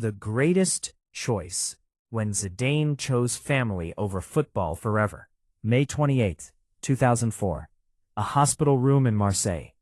The greatest choice, when Zidane chose family over football forever. May 28, 2004. A hospital room in Marseille.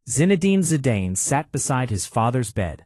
Zinedine Zidane sat beside his father's bed,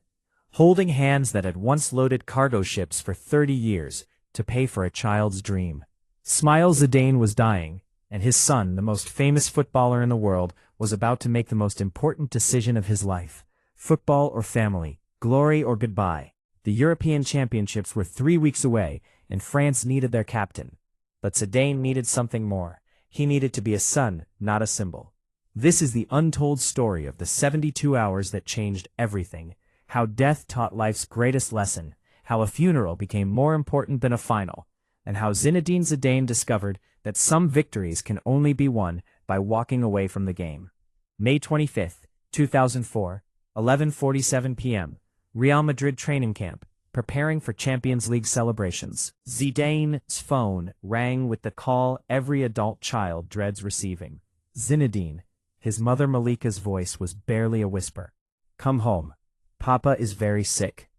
holding hands that had once loaded cargo ships for 30 years to pay for a child's dream. Zidane was dying, and his son, the most famous footballer in the world, was about to make the most important decision of his life. Football or family, glory or goodbye. The European Championships were 3 weeks away, and France needed their captain. But Zidane needed something more. He needed to be a son, not a symbol. This is the untold story of the 72 hours that changed everything. How death taught life's greatest lesson. How a funeral became more important than a final. And how Zinedine Zidane discovered that some victories can only be won by walking away from the game. May 25, 2004, 11:47 p.m. Real Madrid training camp, preparing for Champions League celebrations. Zidane's phone rang with the call every adult child dreads receiving. Zinedine. His mother Malika's voice was barely a whisper. "Come home. Papa is very sick."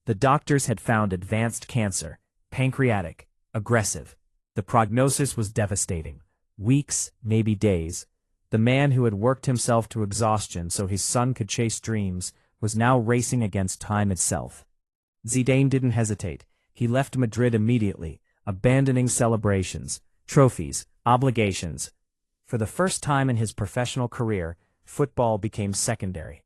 The doctors had found advanced cancer, pancreatic, aggressive. The prognosis was devastating. Weeks, maybe days. The man who had worked himself to exhaustion so his son could chase dreams was now racing against time itself. Zidane didn't hesitate. He left Madrid immediately, abandoning celebrations, trophies, obligations. For the first time in his professional career, football became secondary.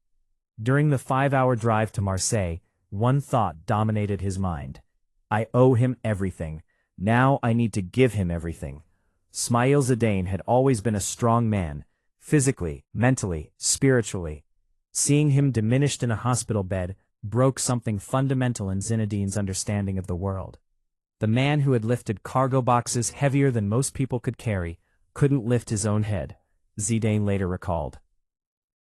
During the 5-hour drive to Marseille, one thought dominated his mind. I owe him everything. Now I need to give him everything. Zidane had always been a strong man, physically, mentally, spiritually. Seeing him diminished in a hospital bed broke something fundamental in Zinedine's understanding of the world. The man who had lifted cargo boxes heavier than most people could carry couldn't lift his own head, Zidane later recalled.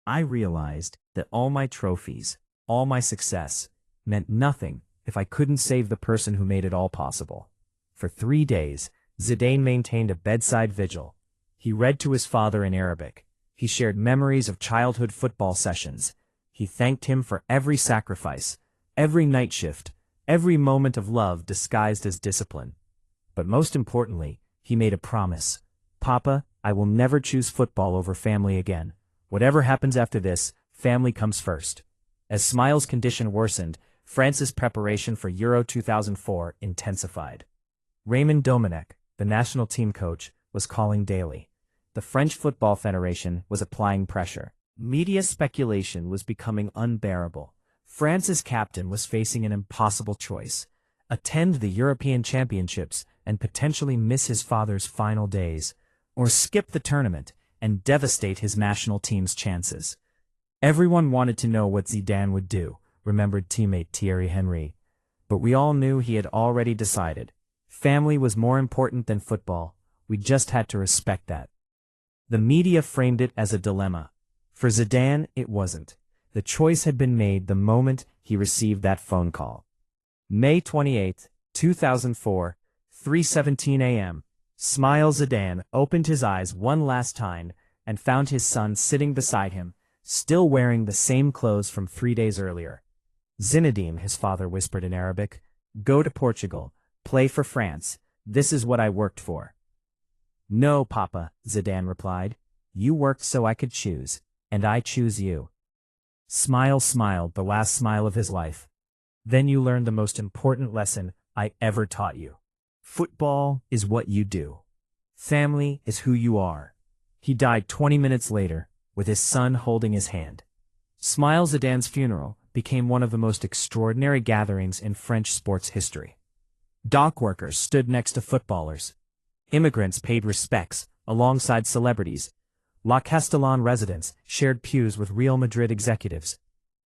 I realized that all my trophies, all my success, meant nothing if I couldn't save the person who made it all possible. For 3 days, Zidane maintained a bedside vigil. He read to his father in Arabic. He shared memories of childhood football sessions. He thanked him for every sacrifice, every night shift, every moment of love disguised as discipline. But most importantly, he made a promise. Papa, I will never choose football over family again. Whatever happens after this, family comes first. As Smiles' condition worsened, France's preparation for Euro 2004 intensified. Raymond Domenech, the national team coach, was calling daily. The French Football Federation was applying pressure. Media speculation was becoming unbearable. France's captain was facing an impossible choice: attend the European Championships and potentially miss his father's final days, or skip the tournament and devastate his national team's chances. Everyone wanted to know what Zidane would do, remembered teammate Thierry Henry. But we all knew he had already decided. Family was more important than football. We just had to respect that. The media framed it as a dilemma. For Zidane, it wasn't. The choice had been made the moment he received that phone call. May 28, 2004, 3:17 a.m. Zidane opened his eyes one last time and found his son sitting beside him, still wearing the same clothes from 3 days earlier. Zinedine, his father whispered in Arabic, go to Portugal, play for France. This is what I worked for. No, Papa, Zidane replied. You worked so I could choose, and I choose you. Smiled, the last smile of his life. Then you learned the most important lesson I ever taught you. Football is what you do. Family is who you are. He died 20 minutes later, with his son holding his hand. Zidane's funeral became one of the most extraordinary gatherings in French sports history. Dock workers stood next to footballers. Immigrants paid respects alongside celebrities. La Castellane residents shared pews with Real Madrid executives.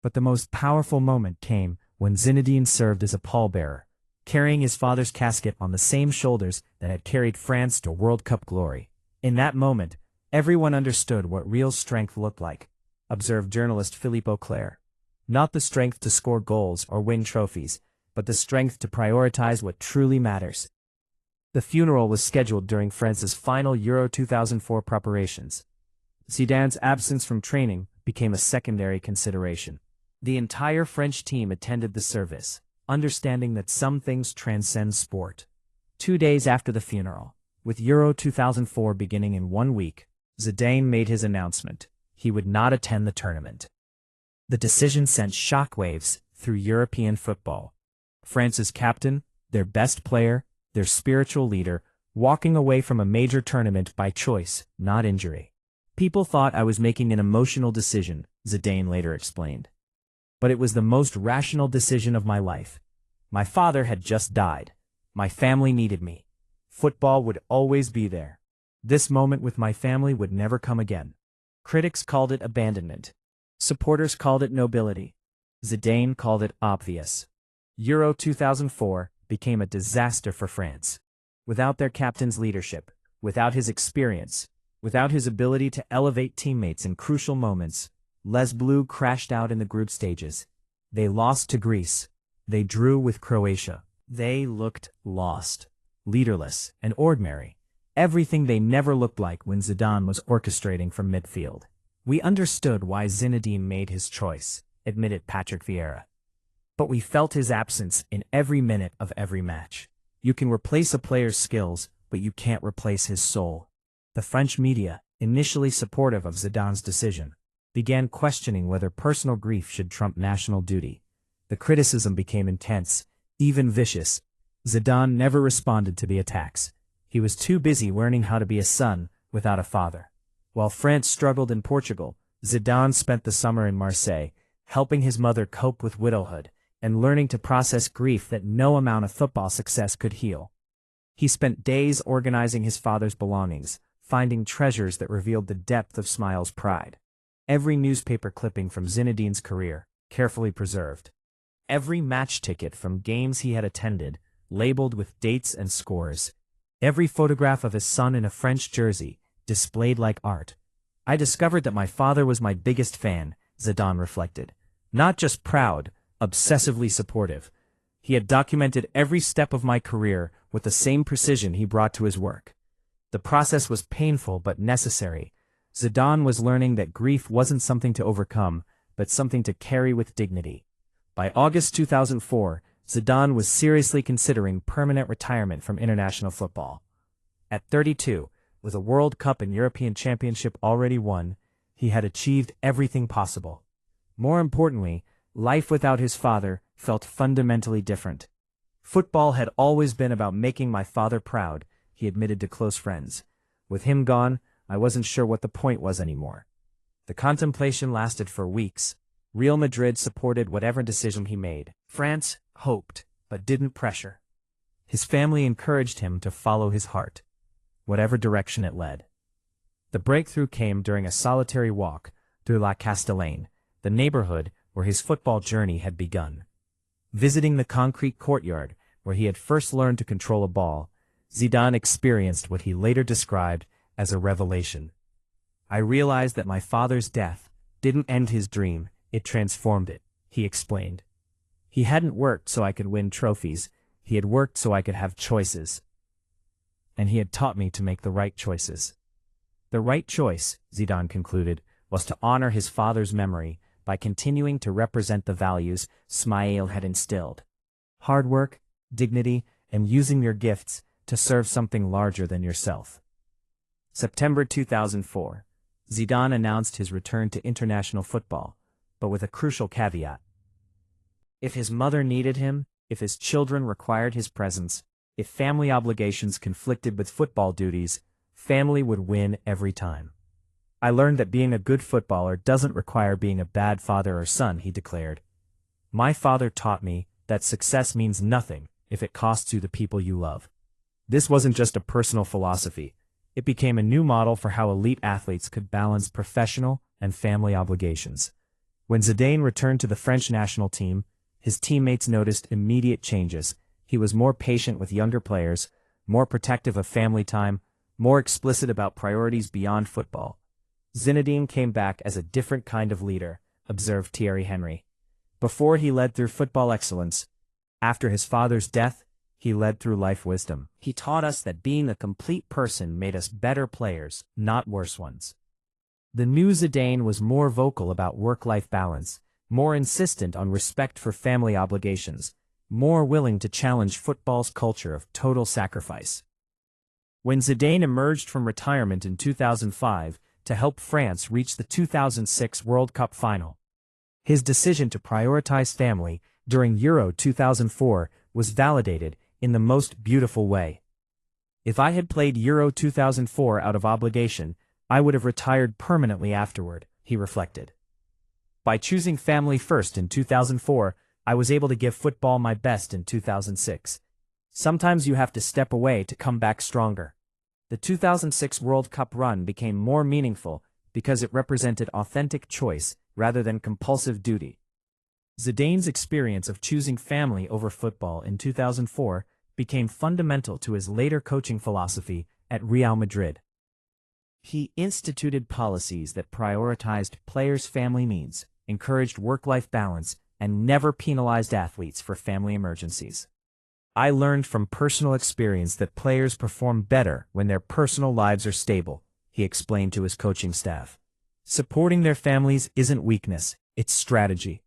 But the most powerful moment came when Zinedine served as a pallbearer, carrying his father's casket on the same shoulders that had carried France to World Cup glory. In that moment, everyone understood what real strength looked like, observed journalist Philippe Auclair. Not the strength to score goals or win trophies, but the strength to prioritize what truly matters. The funeral was scheduled during France's final Euro 2004 preparations. Zidane's absence from training became a secondary consideration. The entire French team attended the service. understanding that some things transcend sport. 2 days after the funeral, with Euro 2004 beginning in 1 week, Zidane made his announcement. He would not attend the tournament. The decision sent shockwaves through European football. France's captain, their best player, their spiritual leader, walking away from a major tournament by choice, not injury. People thought I was making an emotional decision, Zidane later explained. But it was the most rational decision of my life. My father had just died. My family needed me. Football would always be there. This moment with my family would never come again. Critics called it abandonment. Supporters called it nobility. Zidane called it obvious. Euro 2004 became a disaster for France. Without their captain's leadership, without his experience, without his ability to elevate teammates in crucial moments, Les Bleus crashed out in the group stages. They lost to Greece. They drew with Croatia. They looked lost, leaderless, and ordinary. Everything they never looked like when Zidane was orchestrating from midfield. We understood why Zinedine made his choice, admitted Patrick Vieira. But we felt his absence in every minute of every match. You can replace a player's skills, but you can't replace his soul. The French media, initially supportive of Zidane's decision, began questioning whether personal grief should trump national duty. The criticism became intense, even vicious. Zidane never responded to the attacks. He was too busy learning how to be a son without a father. While France struggled in Portugal, Zidane spent the summer in Marseille, helping his mother cope with widowhood and learning to process grief that no amount of football success could heal. He spent days organizing his father's belongings, finding treasures that revealed the depth of Smile's pride. Every newspaper clipping from Zinedine's career, carefully preserved. Every match ticket from games he had attended, labeled with dates and scores. Every photograph of his son in a French jersey, displayed like art. I discovered that my father was my biggest fan, Zidane reflected. Not just proud, obsessively supportive. He had documented every step of my career with the same precision he brought to his work. The process was painful but necessary. Zidane was learning that grief wasn't something to overcome, but something to carry with dignity. By August 2004, Zidane was seriously considering permanent retirement from international football. At 32, with a World Cup and European Championship already won, he had achieved everything possible. More importantly, life without his father felt fundamentally different. Football had always been about making my father proud, he admitted to close friends. With him gone, I wasn't sure what the point was anymore. The contemplation lasted for weeks. Real Madrid supported whatever decision he made. France hoped, but didn't pressure. His family encouraged him to follow his heart, whatever direction it led. The breakthrough came during a solitary walk through La Castellane, the neighborhood where his football journey had begun. Visiting the concrete courtyard where he had first learned to control a ball, Zidane experienced what he later described as a revelation. I realized that my father's death didn't end his dream, it transformed it, he explained. He hadn't worked so I could win trophies, he had worked so I could have choices. And he had taught me to make the right choices. The right choice, Zidane concluded, was to honor his father's memory by continuing to represent the values Smail had instilled. Hard work, dignity, and using your gifts to serve something larger than yourself. September 2004. Zidane announced his return to international football, but with a crucial caveat. If his mother needed him, if his children required his presence, if family obligations conflicted with football duties, family would win every time. I learned that being a good footballer doesn't require being a bad father or son, he declared. My father taught me that success means nothing if it costs you the people you love. This wasn't just a personal philosophy. It became a new model for how elite athletes could balance professional and family obligations. When Zidane returned to the French national team, his teammates noticed immediate changes. He was more patient with younger players, more protective of family time, more explicit about priorities beyond football. Zinedine came back as a different kind of leader, observed Thierry Henry. Before he led through football excellence, after his father's death, he led through life wisdom. He taught us that being a complete person made us better players, not worse ones. The new Zidane was more vocal about work-life balance, more insistent on respect for family obligations, more willing to challenge football's culture of total sacrifice. When Zidane emerged from retirement in 2005 to help France reach the 2006 World Cup final, his decision to prioritize family during Euro 2004 was validated in the most beautiful way. If I had played Euro 2004 out of obligation, I would have retired permanently afterward, he reflected. By choosing family first in 2004, I was able to give football my best in 2006. Sometimes you have to step away to come back stronger. The 2006 World Cup run became more meaningful because it represented authentic choice rather than compulsive duty. Zidane's experience of choosing family over football in 2004 became fundamental to his later coaching philosophy at Real Madrid. He instituted policies that prioritized players' family needs, encouraged work-life balance, and never penalized athletes for family emergencies. I learned from personal experience that players perform better when their personal lives are stable, he explained to his coaching staff. Supporting their families isn't weakness, it's strategy.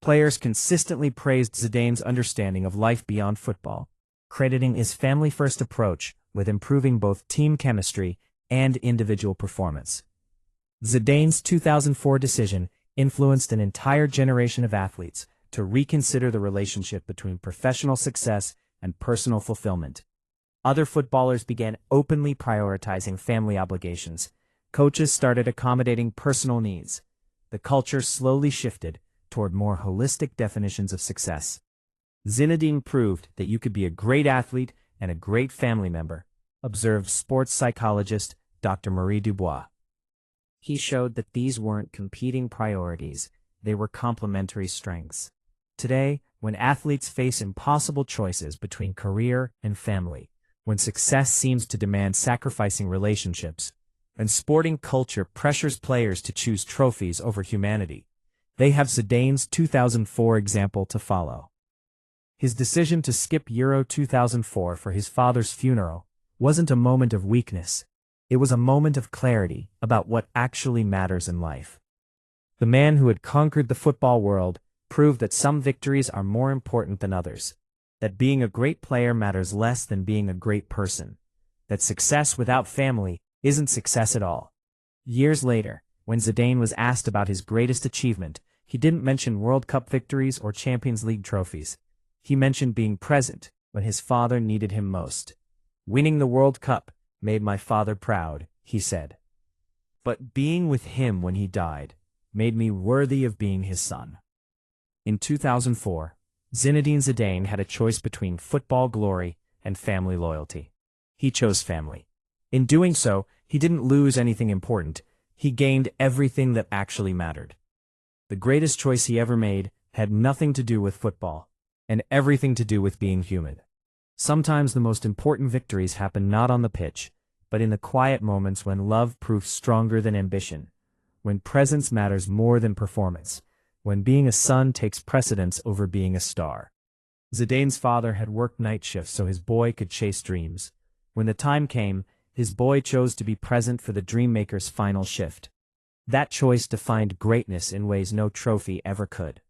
Players consistently praised Zidane's understanding of life beyond football, crediting his family-first approach with improving both team chemistry and individual performance. Zidane's 2004 decision influenced an entire generation of athletes to reconsider the relationship between professional success and personal fulfillment. Other footballers began openly prioritizing family obligations. Coaches started accommodating personal needs. The culture slowly shifted toward more holistic definitions of success. Zinedine proved that you could be a great athlete and a great family member, observed sports psychologist Dr. Marie Dubois. He showed that these weren't competing priorities, they were complementary strengths. Today, when athletes face impossible choices between career and family, when success seems to demand sacrificing relationships, and sporting culture pressures players to choose trophies over humanity, they have Zidane's 2004 example to follow. His decision to skip Euro 2004 for his father's funeral wasn't a moment of weakness. It was a moment of clarity about what actually matters in life. The man who had conquered the football world proved that some victories are more important than others, that being a great player matters less than being a great person, that success without family isn't success at all. Years later, when Zidane was asked about his greatest achievement, he didn't mention World Cup victories or Champions League trophies. He mentioned being present when his father needed him most. Winning the World Cup made my father proud, he said. But being with him when he died made me worthy of being his son. In 2004, Zinedine Zidane had a choice between football glory and family loyalty. He chose family. In doing so, he didn't lose anything important. He gained everything that actually mattered. The greatest choice he ever made had nothing to do with football, and everything to do with being human. Sometimes the most important victories happen not on the pitch, but in the quiet moments when love proves stronger than ambition, when presence matters more than performance, when being a son takes precedence over being a star. Zidane's father had worked night shifts so his boy could chase dreams. When the time came, his boy chose to be present for the Dreammaker's final shift. That choice defined greatness in ways no trophy ever could.